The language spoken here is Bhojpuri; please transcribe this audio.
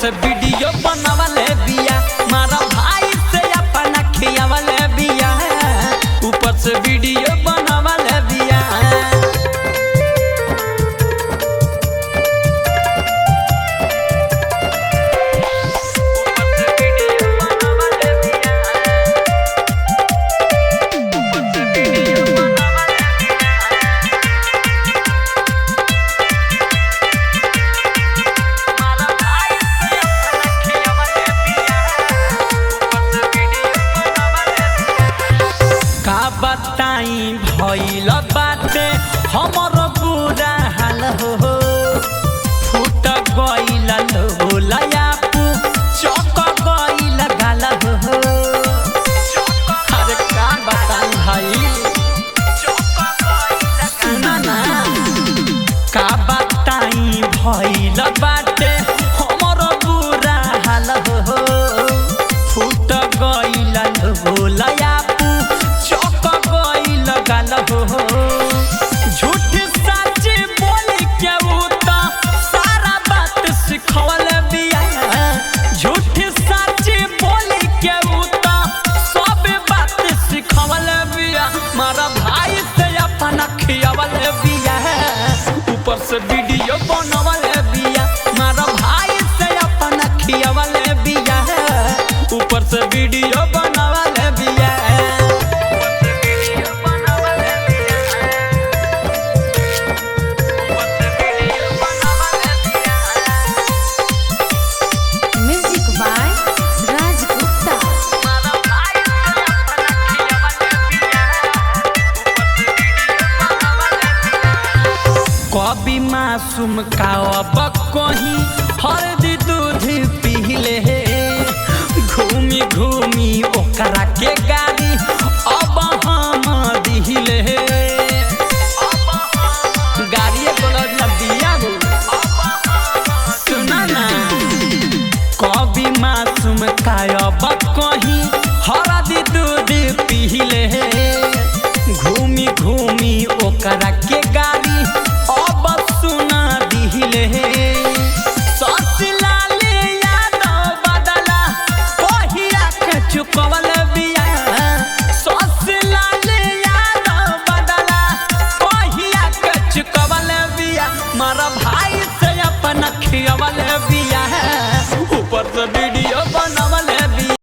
से वीडियो बनावले बिया मारा भाई से अपना खियावले बिया ऊपर से वीडियो बनावले बिया बताई भइल बाटे हमर बुरा हाल हो फूट गइल लोलया चक गइल गाल हो अरे का बताई भाई सुना ना का बताई भइल बाटे हमर बुरा हाल हो फूट गइल लोलया झूठ सच बोल के उता सारा बात सिखवल बिया झूठ सच बोल के उता सब बात सिखवल बिया मारा भाई से अपना खियावल बिया ऊपर से वीडियो बनवल बिया मारा भाई से अपना खियावल बिया ऊपर से वीडियो बनवल बिया कभी मासूम का अब कहीं हल्दी दूध पीले घूमी घूमी ओकरा के